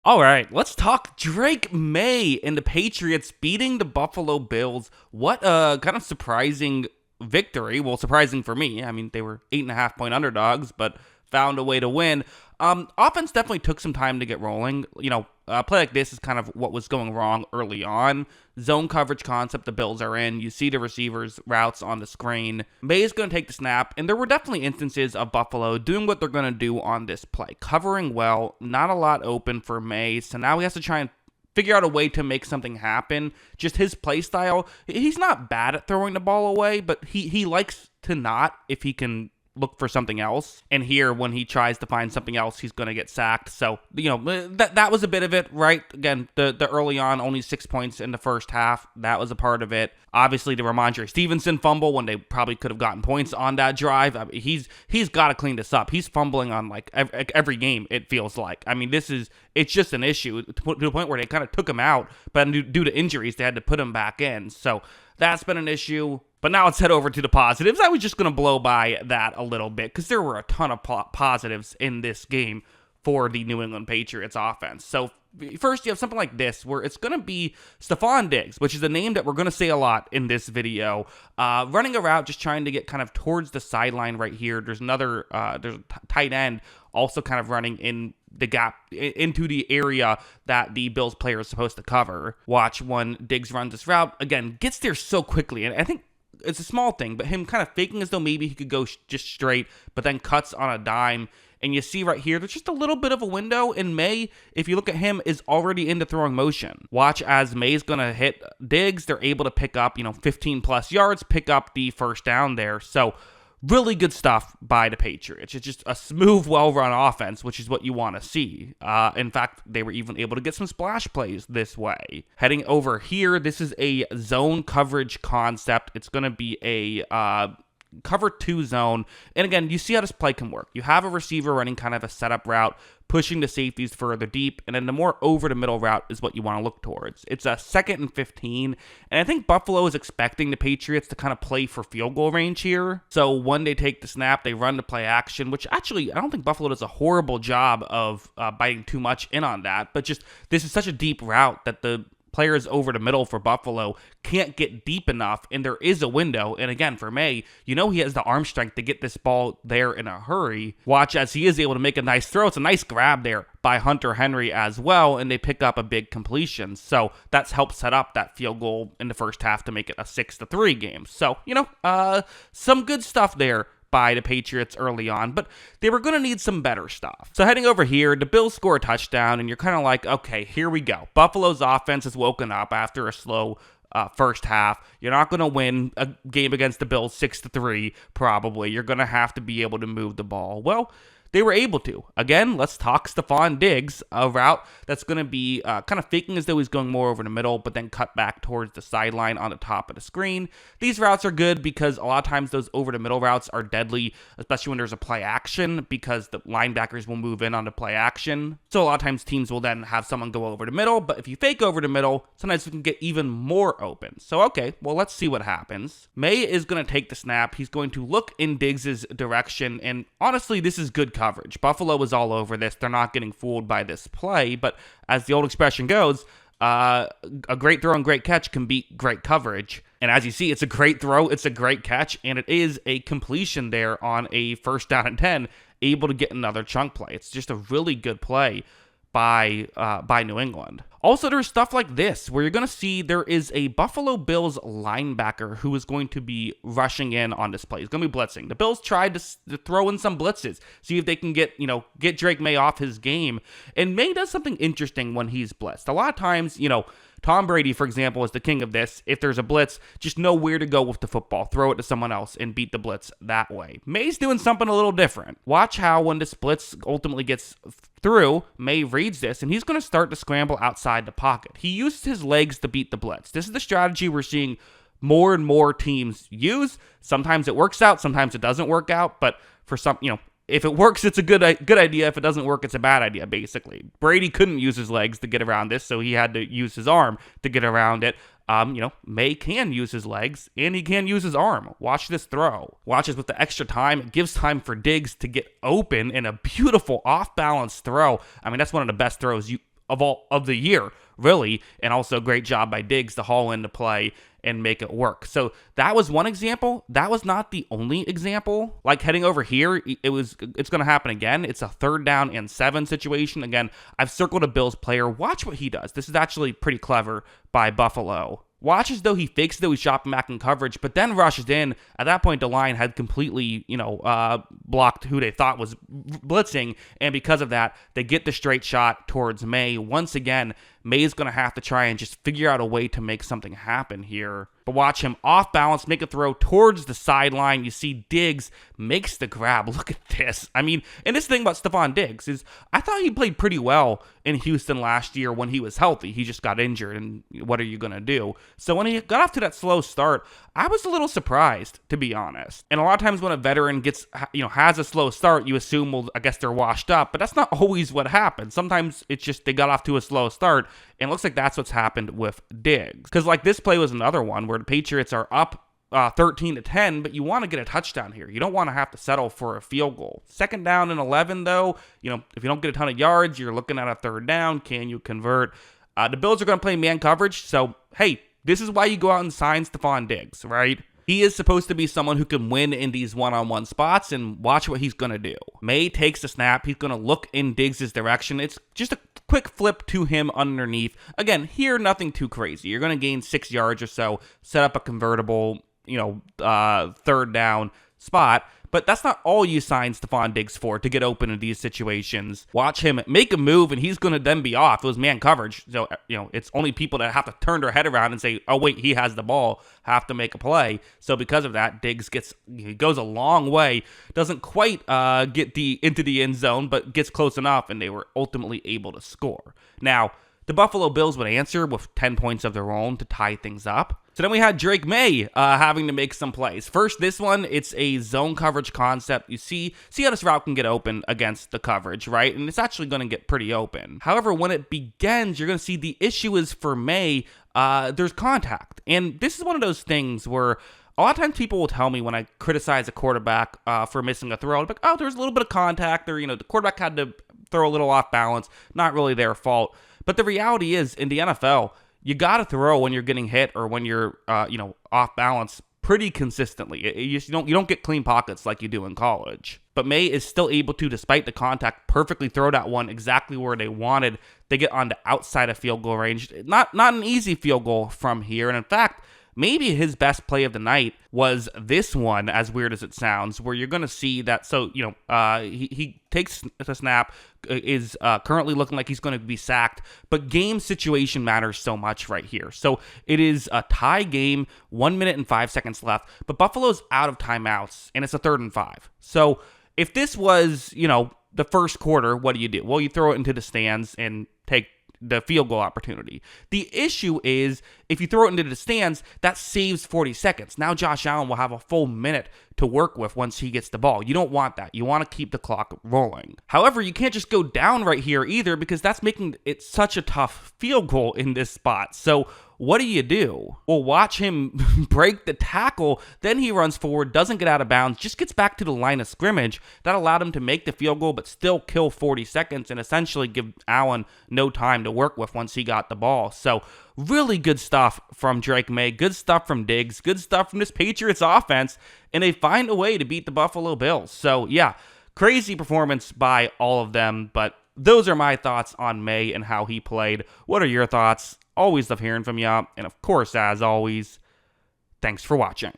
All right, let's talk Drake Maye and the Patriots beating the Buffalo Bills. What a kind of surprising victory. Well, surprising for me. I mean, they were 8.5 point underdogs, but found a way to win. Offense definitely took some time to get rolling. A play like this is kind of what was going wrong early on. Zone coverage concept the Bills are in. You see the receivers' routes on the screen. May is going to take the snap, and there were definitely instances of Buffalo doing what they're going to do on this play. Covering well, not a lot open for May, so now he has to try and figure out a way to make something happen. Just his play style, he's not bad at throwing the ball away, but he likes to not if he can look for something else. And here, when he tries to find something else, he's going to get sacked. So, that was a bit of it, right? Again, the early on, only 6 points in the first half. That was a part of it. Obviously, the Ramondre Stevenson fumble when they probably could have gotten points on that drive. I mean, he's got to clean this up. He's fumbling on like every game, it feels like. I mean, it's just an issue to the point where they kind of took him out, but due to injuries, they had to put him back in. So that's been an issue. But now let's head over to the positives. I was just going to blow by that a little bit because there were a ton of positives in this game for the New England Patriots offense. So first, you have something like this where it's going to be Stefon Diggs, which is a name that we're going to say a lot in this video, running a route, just trying to get kind of towards the sideline right here. There's there's a tight end also kind of running in the gap into the area that the Bills player is supposed to cover. Watch when Diggs runs this route. Again, gets there so quickly. And I think it's a small thing, but him kind of faking as though maybe he could go just straight, but then cuts on a dime. And you see right here, there's just a little bit of a window. And May, if you look at him, is already into throwing motion. Watch as May's going to hit Diggs. They're able to pick up, 15 plus yards, pick up the first down there. So really good stuff by the Patriots. It's just a smooth, well-run offense, which is what you want to see. In fact, they were even able to get some splash plays this way. Heading over here, this is a zone coverage concept. It's going to be a cover 2 zone. And again, you see how this play can work. You have a receiver running kind of a setup route, pushing the safeties further deep, and then the more over the middle route is what you want to look towards. It's a 2nd and 15, and I think Buffalo is expecting the Patriots to kind of play for field goal range here. So when they take the snap, they run to play action, which actually I don't think Buffalo does a horrible job of biting too much in on that, but just this is such a deep route that the players over the middle for Buffalo can't get deep enough, and there is a window. And again, for May, he has the arm strength to get this ball there in a hurry. Watch as he is able to make a nice throw. It's a nice grab there by Hunter Henry as well, and they pick up a big completion. So that's helped set up that field goal in the first half to make it a 6-3 game. So, some good stuff there by the Patriots early on, but they were going to need some better stuff. So heading over here, the Bills score a touchdown, and you're kind of like, okay, here we go. Buffalo's offense has woken up after a slow first half. You're not going to win a game against the Bills 6-3, probably. You're going to have to be able to move the ball. Well, they were able to. Again, let's talk Stefon Diggs, a route that's going to be kind of faking as though he's going more over the middle, but then cut back towards the sideline on the top of the screen. These routes are good because a lot of times those over the middle routes are deadly, especially when there's a play action, because the linebackers will move in on the play action. So a lot of times teams will then have someone go over the middle, but if you fake over the middle, sometimes you can get even more open. So okay, well, let's see what happens. May is going to take the snap. He's going to look in Diggs' direction, and honestly, this is good coverage. Buffalo was all over this. They're not getting fooled by this play, but as the old expression goes, a great throw and great catch can beat great coverage. And as you see, it's a great throw, it's a great catch, and it is a completion there on a 1st down and 10, able to get another chunk play. It's just a really good play by New England. Also, there's stuff like this where you're going to see there is a Buffalo Bills linebacker who is going to be rushing in on this play. He's going to be blitzing. The Bills tried to throw in some blitzes, see if they can get Drake Maye off his game. And Maye does something interesting when he's blitzed. A lot of times, Tom Brady, for example, is the king of this. If there's a blitz, just know where to go with the football. Throw it to someone else and beat the blitz that way. Maye's doing something a little different. Watch how when this blitz ultimately gets through, Maye reads this, and he's going to start to scramble outside the pocket. He uses his legs to beat the blitz. This is the strategy we're seeing more and more teams use. Sometimes it works out, sometimes it doesn't work out, but for some, if it works, it's a good idea. If it doesn't work, it's a bad idea, basically. Brady couldn't use his legs to get around this, so he had to use his arm to get around it. Maye can use his legs, and he can use his arm. Watch this throw. Watch this with the extra time. It gives time for Diggs to get open in a beautiful off-balance throw. I mean, that's one of the best throws of the year, really. And also great job by Diggs to haul into play and make it work. So that was one example. That was not the only example. Like heading over here, it's going to happen again. It's a 3rd down and 7 situation. Again, I've circled a Bills player. Watch what he does. This is actually pretty clever by Buffalo. Watch as though he fakes though he's dropping back in coverage, but then rushes in. At that point, the line had completely, blocked who they thought was blitzing, and because of that, they get the straight shot towards Maye. Once again, Maye's going to have to try and just figure out a way to make something happen here. But watch him off balance, make a throw towards the sideline. You see Diggs makes the grab. Look at this. I mean, and this thing about Stefon Diggs is I thought he played pretty well in Houston last year when he was healthy. He just got injured, and what are you going to do? So when he got off to that slow start, I was a little surprised, to be honest. And a lot of times when a veteran has a slow start, you assume, well, I guess they're washed up, but that's not always what happens. Sometimes it's just they got off to a slow start, and it looks like that's what's happened with Diggs. Because like this play was another one where the Patriots are up 13-10, but you want to get a touchdown here. You don't want to have to settle for a field goal. 2nd down and 11, though, if you don't get a ton of yards, you're looking at a 3rd down. Can you convert? The Bills are going to play man coverage, so hey, this is why you go out and sign Stefon Diggs, right? He is supposed to be someone who can win in these one-on-one spots, and watch what he's going to do. Maye takes the snap. He's going to look in Diggs' direction. It's just a quick flip to him underneath. Again, here, nothing too crazy. You're going to gain 6 yards or so, set up a convertible, 3rd down spot. But that's not all you sign Stefon Diggs for to get open in these situations. Watch him make a move, and he's going to then be off. It was man coverage. So, it's only people that have to turn their head around and say, oh, wait, he has the ball, have to make a play. So because of that, Diggs goes a long way. Doesn't quite get into the end zone, but gets close enough, and they were ultimately able to score. Now, the Buffalo Bills would answer with 10 points of their own to tie things up. So then we had Drake Maye having to make some plays. First, this one, it's a zone coverage concept. You see how this route can get open against the coverage, right? And it's actually going to get pretty open. However, when it begins, you're going to see the issue is for Maye, there's contact. And this is one of those things where a lot of times people will tell me when I criticize a quarterback for missing a throw, I'll be like, oh, there's a little bit of contact, or, the quarterback had to throw a little off balance. Not really their fault. But the reality is, in the NFL, you got to throw when you're getting hit or when you're, off balance pretty consistently. You don't get clean pockets like you do in college. But Maye is still able to, despite the contact, perfectly throw that one exactly where they wanted. They get on the outside of field goal range. Not an easy field goal from here. And in fact, maybe his best play of the night was this one, as weird as it sounds, where you're going to see that. So, he takes the snap, is currently looking like he's going to be sacked, but game situation matters so much right here. So it is a tie game, 1 minute and 5 seconds left, but Buffalo's out of timeouts, and it's a 3rd and 5. So if this was, the first quarter, what do? Well, you throw it into the stands and take the field goal opportunity. The issue is if you throw it into the stands, that saves 40 seconds. Now Josh Allen will have a full minute to work with once he gets the ball. You don't want that. You want to keep the clock rolling. However, you can't just go down right here either, because that's making it such a tough field goal in this spot. So what do? Well, watch him break the tackle, then he runs forward, doesn't get out of bounds, just gets back to the line of scrimmage. That allowed him to make the field goal, but still kill 40 seconds and essentially give Allen no time to work with once he got the ball. So really good stuff from Drake Maye, good stuff from Diggs, good stuff from this Patriots offense, and they find a way to beat the Buffalo Bills. So yeah, crazy performance by all of them, but those are my thoughts on Maye and how he played. What are your thoughts? Always love hearing from you. And of course, as always, thanks for watching.